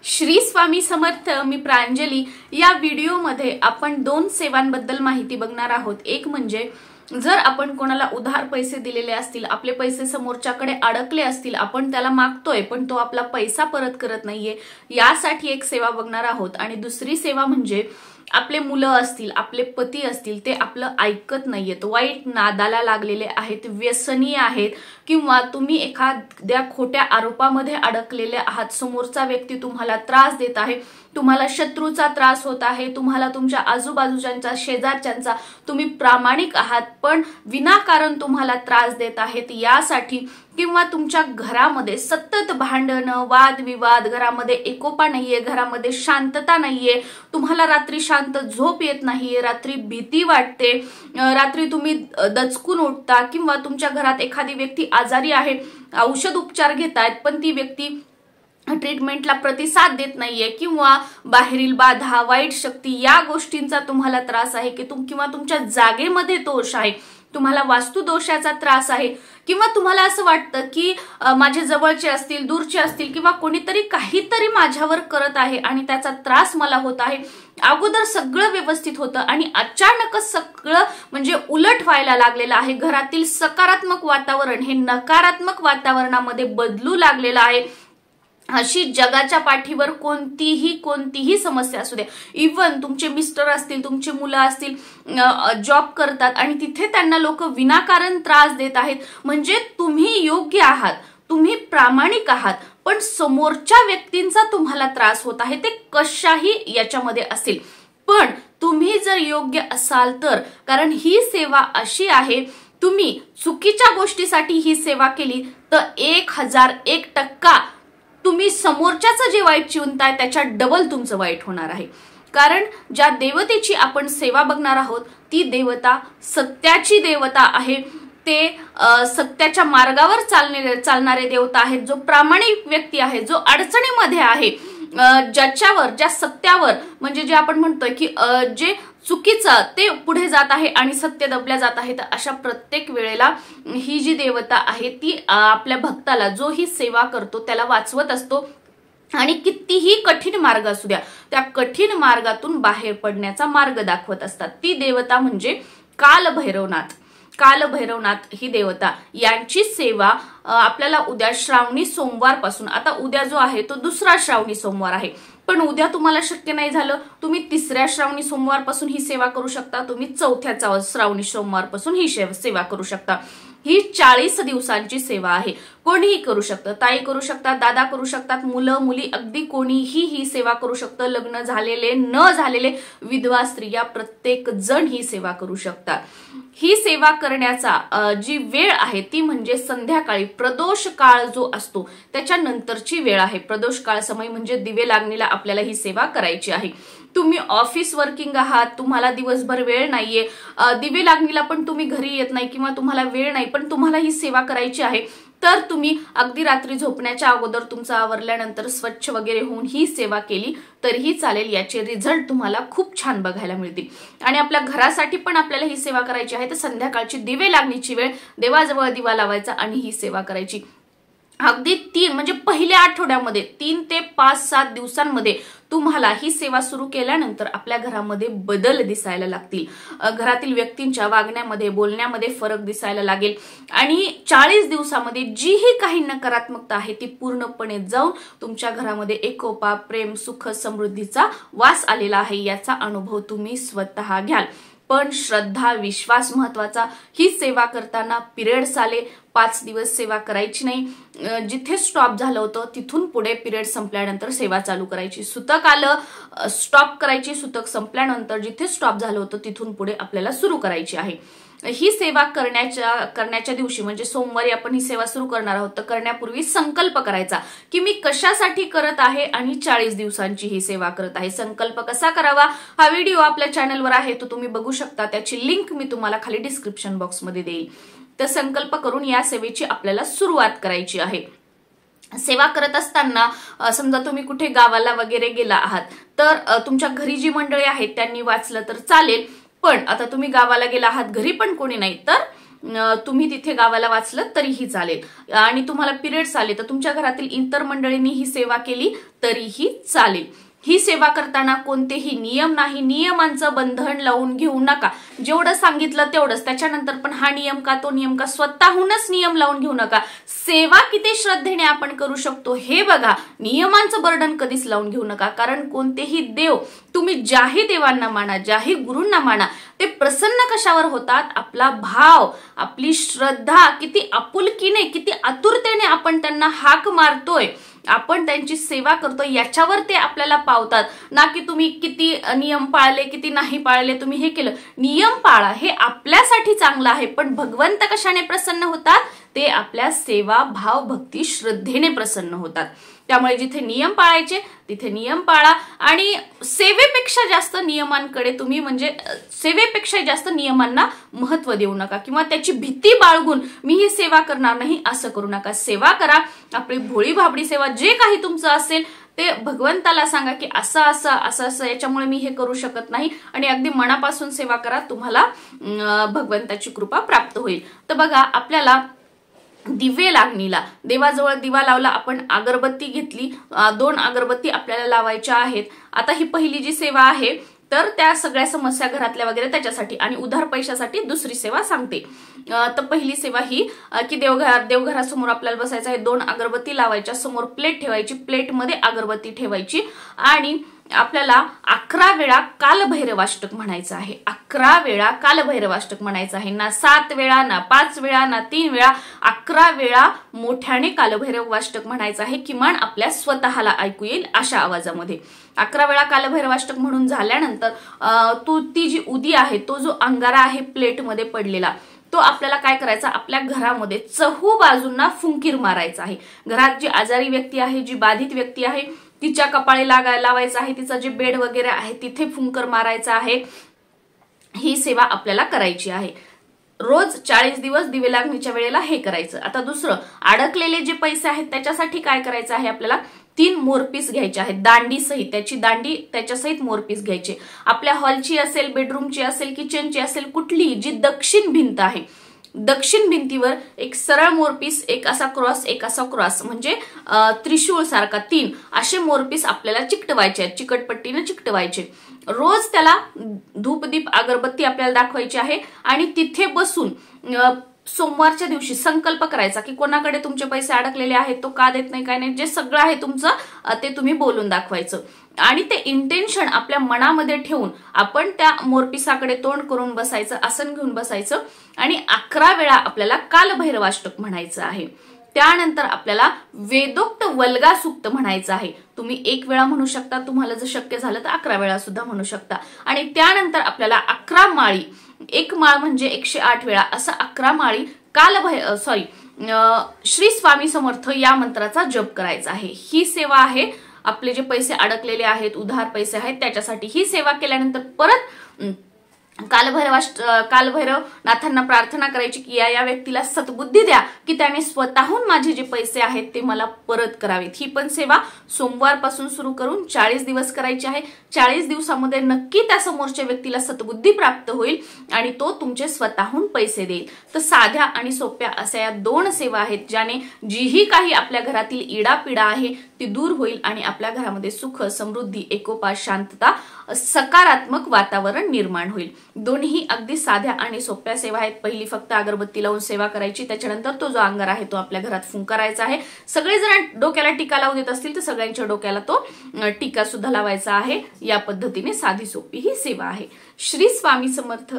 श्री स्वामी समर्थ। मी प्रांजली। या व्हिडिओमध्ये आपण दोन सेवांबद्दल माहिती बघणार आहोत। एक म्हणजे जर आपण कोणाला उधार पैसे दिलेले असतील, आपले पैसे समोरच्याकडे अडकले असतील, आपण त्याला मागतोय पण तो आपला पैसा परत करत नाहीये, यासाठी एक सेवा बघणार आहोत। आणि दुसरी सेवा म्हणजे आपले मुलं असतील, आपले पती असतील, ते आपलं ऐकत नाहीयेत, वाईट नादाला लागलेले आहेत, व्यसनी आहेत, किंवा तुम्ही एखाद्या खोट्या आरोपामध्ये अडकलेले आहात, समोरचा व्यक्ती तुम्हाला त्रास देत आहे, तुम्हाला शत्रूचा त्रास होत आहे, तुम्हाला तुमच्या आजूबाजूच्यांचा, शेजारच्यांचा, तुम्ही प्रामाणिक आहात पण विनाकारण तुम्हाला त्रास देत आहेत, यासाठी किंवा तुमच्या घरामध्ये सतत भांडणं, वादविवाद, घरामध्ये एकोपा नाहीये, घरामध्ये शांतता नाहीये, तुम्हाला रात्री शांत झोप येत नाहीये, रात्री भीती वाटते, रात्री तुम्ही दचकून उठता, किंवा तुमच्या घरात एखादी व्यक्ती आजारी आहे, औषध उपचार घेतायत पण ती व्यक्ती ट्रीटमेंटला प्रतिसाद देत नाहीये, किंवा बाहेरील बाधा, वाईट शक्ती, या गोष्टींचा तुम्हाला त्रास आहे की किंवा तुमच्या जागेमध्ये दोष आहे, तुम्हाला वास्तु दोषाचा त्रास आहे, किंवा तुम्हाला असं वाटतं की माझे जवळचे असतील, दूरचे असतील, किंवा कोणीतरी काहीतरी माझ्यावर करत आहे आणि त्याचा त्रास मला होत आहे। अगोदर सगळं व्यवस्थित होतं आणि अचानकच सगळं म्हणजे उलट व्हायला लागलेलं आहे। घरातील सकारात्मक वातावरण हे नकारात्मक वातावरणामध्ये बदलू लागलेलं आहे। अशी जगाच्या पाठीवर कोणतीही समस्या असू द्या, इव्हन तुमचे मिस्टर असतील, तुमचे मुलं असतील, जॉब करतात आणि तिथे त्यांना लोक विनाकारण त्रास देत आहेत, म्हणजे तुम्ही योग्य आहात, तुम्ही प्रामाणिक आहात, पण समोरच्या व्यक्तींचा तुम्हाला त्रास होत आहे, ते कशाही याच्यामध्ये असेल, पण तुम्ही जर योग्य असाल तर, कारण ही सेवा अशी आहे, तुम्ही चुकीच्या गोष्टीसाठी ही सेवा केली तर 1001% तुम्ही समोरच्याचं जे वाईट चिंताय त्याच्या डबल तुमचं वाईट होणार आहे। कारण ज्या देवतेची आपण सेवा बघणार आहोत ती देवता सत्याची देवता आहे, ते सत्याच्या मार्गावर चालणारे देवता आहेत, जो प्रामाणिक व्यक्ती आहे, जो अडचणीमध्ये आहे, ज्या सत्यावर म्हणजे जे आपण म्हणतोय की जे चुकीचं ते पुढे जात आहे आणि सत्य दबल्या जात आहे, तर अशा प्रत्येक वेळेला ही जी देवता आहे ती आपल्या भक्ताला, जो ही सेवा करतो त्याला वाचवत असतो आणि कितीही कठीण मार्ग असू द्या त्या कठीण मार्गातून बाहेर पडण्याचा मार्ग दाखवत असतात। ती देवता म्हणजे कालभैरवनाथ ही देवता, यांची सेवा आपल्याला उद्या श्रावणी सोमवार पासून, आता उद्या जो आहे तो दुसरा श्रावणी सोमवार आहे, पण उद्या तुम्हाला शक्य नाही झालं, तुम्ही तिसऱ्या श्रावणी सोमवार पासून ही सेवा करू शकता, तुम्ही चौथ्या श्रावणी सोमवार पासून ही सेवा करू शकता। ही 40 दिवसांची सेवा आहे, कोणीही करू शकतं, ताई करू शकतात, दादा करू शकतात, मुलं मुली, अगदी कोणीही ही सेवा करू शकतं, लग्न झालेले न झालेले, विधवा स्त्रिया, प्रत्येक जण ही सेवा करू शकतात। ही सेवा करण्याचा जी वेळ आहे ती म्हणजे संध्याकाळी प्रदोष काळ जो असतो त्याच्यानंतरची वेळ आहे। प्रदोष काळ समय म्हणजे दिवे लागणीला आपल्याला ही सेवा करायची आहे। तुम्ही ऑफिस वर्किंग आहात, तुम्हाला दिवसभर वेळ नाहीये, दिवे लागणीला पण तुम्ही घरी येत नाही किंवा तुम्हाला वेळ नाही, पण तुम्हाला ही सेवा करायची आहे, तर तुम्ही अगदी रात्री झोपण्याच्या अगोदर तुमचं आवरल्यानंतर स्वच्छ वगैरे होऊन ही सेवा केली तरीही चालेल, याचे रिझल्ट तुम्हाला खूप छान बघायला मिळतील। आणि आपल्या घरासाठी पण आपल्याला ही सेवा करायची आहे, तर संध्याकाळची दिवे लागणीची वेळ, देवाजवळ दिवा लावायचा आणि ही सेवा करायची। अगदी 3 म्हणजे पहिल्या आठवड्यामध्ये 3 ते 5-7 दिवसांमध्ये तुम्हाला ही सेवा सुरू केल्यानंतर आपल्या घरामध्ये बदल दिसायला लागतील, घरातील व्यक्तींच्या वागण्यामध्ये, बोलण्यामध्ये फरक दिसायला लागेल आणि 40 दिवसामध्ये जी ही काही नकारात्मकता आहे ती पूर्णपणे जाऊन तुमच्या घरामध्ये एकोपा, प्रेम, सुख, समृद्धीचा वास आलेला आहे, याचा अनुभव तुम्ही स्वतः घ्याल। पण श्रद्धा, विश्वास महत्वाचा। ही सेवा करताना पिरियड्स आले 5 दिवस सेवा करायची नाही, जिथे स्टॉप झालं होतं तिथून पुढे पिरियड संपल्यानंतर सेवा चालू करायची, सुतक आलं स्टॉप करायची, सुतक संपल्यानंतर जिथे स्टॉप झालं होतं तिथून पुढे आपल्याला सुरू करायची आहे। ही सेवा करण्याच्या दिवशी म्हणजे सोमवारी आपण ही सेवा सुरू करणार आहोत, तर करण्यापूर्वी संकल्प करायचा की मी कशासाठी करत आहे आणि 40 दिवसांची ही सेवा करत आहे। संकल्प कसा करावा हा व्हिडिओ आपल्या चॅनलवर आहे, तो तुम्ही बघू शकता, त्याची लिंक मी तुम्हाला खाली डिस्क्रिप्शन बॉक्समध्ये देईल। तर संकल्प करून या सेवेची आपल्याला सुरुवात करायची आहे। सेवा करत असताना समजा तुम्ही कुठे गावाला वगैरे गेला आहात तर तुमच्या घरी जी मंडळी आहेत त्यांनी वाचलं तर चालेल, पण आता तुम्ही गावाला गेला आहात, घरी पण कोणी नाही, तर तुम्ही तिथे गावाला वाचलं तरीही चालेल आणि तुम्हाला पिरियड्स आले तर तुमच्या घरातील इतर मंडळींनी ही सेवा केली तरीही चालेल। ही सेवा करताना कोणतेही नियम नाही, नियमांचं बंधन लावून घेऊ नका। जेवढं सांगितलं तेवढंच, त्याच्यानंतर पण हा नियम का तो नियम का, स्वतःहूनच नियम लावून घेऊ नका। सेवा किती श्रद्धेने आपण करू शकतो हे बघा, नियमांचं बर्डन कधीच लावून घेऊ नका। कारण कोणतेही देव, तुम्ही ज्याही देवांना माना, ज्याही गुरूंना माना, ते प्रसन्न कशावर होतात, आपला भाव, आपली श्रद्धा, किती आपुलकीने किती आतुरतेने आपण त्यांना हाक मारतोय, आपण त्यांची सेवा करतोय याच्यावर ते आपल्याला पावतात। ना की तुम्ही किती नियम पाळले किती नाही पाळले, तुम्ही हे केलं, नियम पाळा हे आपल्यासाठी चांगलं आहे, पण भगवंत कशाने प्रसन्न होतात, ते आपल्या सेवा भाव भक्ती श्रद्धेने प्रसन्न होतात। त्यामुळे जिथे नियम पाळायचे तिथे नियम पाळा आणि सेवेपेक्षा जास्त नियमांकडे तुम्ही म्हणजे सेवेपेक्षा जास्त नियमांना महत्व देऊ नका किंवा त्याची भीती बाळगून मी ही सेवा करणार नाही असं करू नका। सेवा करा, आपली भोळी भाबडी सेवा जे काही तुमचं असेल ते भगवंताला सांगा की असं असं असं असं याच्यामुळे मी हे करू शकत नाही आणि अगदी मनापासून सेवा करा, तुम्हाला भगवंताची कृपा प्राप्त होईल। तर बघा, आपल्याला दिवे लागणीला देवाजवळ दिवा लावला, आपण अगरबत्ती घेतली, 2 अगरबत्ती आपल्याला लावायच्या आहेत। आता ही पहिली जी सेवा आहे तर त्या सगळ्या समस्या घरातल्या वगैरे त्याच्यासाठी आणि उधार पैशासाठी दुसरी सेवा सांगते। तर पहिली सेवा ही की देवघरासमोर आपल्याला बसायचं आहे, 2 अगरबत्ती लावायच्या, समोर प्लेट ठेवायची, प्लेटमध्ये अगरबत्ती ठेवायची आणि आपल्याला 11 वेळा कालभैरवाष्टक म्हणायचं आहे। 11 वेळा कालभैरवाष्टक म्हणायचं आहे, ना 7 वेळा ना 5 वेळा ना 3 वेळा, 11 वेळा मोठ्याने कालभैरवाष्टक म्हणायचं आहे, किमान आपल्या स्वतःला ऐकू येईल अशा आवाजामध्ये। 11 वेळा कालभैरवाष्टक म्हणून झाल्यानंतर ती जी उदी आहे, तो जो अंगारा आहे प्लेटमध्ये पडलेला, तो आपल्याला काय करायचा, आपल्या घरामध्ये चहू बाजूंना फुंकीर मारायचा आहे। घरात जी आजारी व्यक्ती आहे, जी बाधित व्यक्ती आहे, तिच्या कपाळी लावायचं आहे, तिचा जे बेड वगैरे आहे तिथे फुंकर मारायचा आहे। ही सेवा आपल्याला करायची आहे। रोज 40 दिवस दिवे लागणीच्या वेळेला हे करायचं। आता दुसरं, अडकलेले जे पैसे आहेत त्याच्यासाठी काय करायचं आहे, आपल्याला 3 मोरपीस घ्यायचे आहेत, दांडी सहित, त्याची दांडी त्याच्यासहित मोरपीस घ्यायचे। आपल्या हॉलची असेल, बेडरूमची असेल, किचनची असेल, कुठली जी दक्षिण भिंत आहे, दक्षिण भिंतीवर एक सरळ मोरपीस, एक असा क्रॉस, एक असा क्रॉस, म्हणजे त्रिशूळ सारखा 3 असे मोरपीस आपल्याला चिकटवायचे आहेत, चिकटपट्टीने चिकटवायचे। रोज त्याला धूपदीप अगरबत्ती आपल्याला दाखवायची आहे आणि तिथे बसून सोमवारच्या दिवशी संकल्प करायचा की कोणाकडे तुमचे पैसे अडकलेले आहेत, तो का देत नाही, काय नाही, जे सगळं आहे तुमचं ते तुम्ही बोलून दाखवायचं आणि ते इंटेन्शन आपल्या मनामध्ये ठेवून आपण त्या मोरपिसाकडे तोंड करून बसायचं, आसन घेऊन बसायचं आणि 11 वेळा आपल्याला कालभैरवाष्टक म्हणायचं आहे। त्यानंतर आपल्याला वेदोक्त वल्गा सूक्त म्हणायचं आहे। तुम्ही 1 वेळा म्हणू शकता, तुम्हाला जर शक्य झालं तर 11 वेळा सुद्धा म्हणू शकता आणि त्यानंतर आपल्याला 11 माळी, 1 माळ म्हणजे 108 वेळा, असं 11 माळी श्री स्वामी समर्थ या मंत्राचा जप करायचा आहे। ही सेवा आहे आपले जे पैसे अडकलेले आहेत, उधार पैसे आहेत त्याच्यासाठी। ही सेवा केल्यानंतर परत कालभैरव नाथांना प्रार्थना करायची की या व्यक्तीला सद्बुद्धी द्या की त्याने स्वतःहून माझे जे पैसे आहेत ते मला परत करावेत। ही पण सेवा सोमवारपासून सुरू करून 40 दिवस करायची आहे। 40 दिवसामध्ये नक्की त्या समोरच्या व्यक्तीला सद्बुद्धी प्राप्त होईल आणि तो तुमचे स्वतःहून पैसे देईल। तर साध्या आणि सोप्या अशा या 2 सेवा आहेत ज्याने जीही काही आपल्या घरातील इडापिडा आहे ती दूर होईल आणि आपल्या घरामध्ये सुख, समृद्धी, एकोपा, शांतता, सकारात्मक वातावरण निर्माण होईल। दोन्ही अगदी साध्या आणि सोप्या सेवा आहेत। पहिली फक्त अगरबत्ती लावून सेवा करायची, त्याच्यानंतर तो जो अंगार आहे तो आपल्या घरात फुंकारायचा आहे। सगळेजण डोक्याला टीका लावू देत असतील तर सगळ्यांच्या डोक्याला तो टीका सुद्धा लावायचा आहे। या पद्धतीने साधी सोपी ही सेवा आहे। श्री स्वामी समर्थ।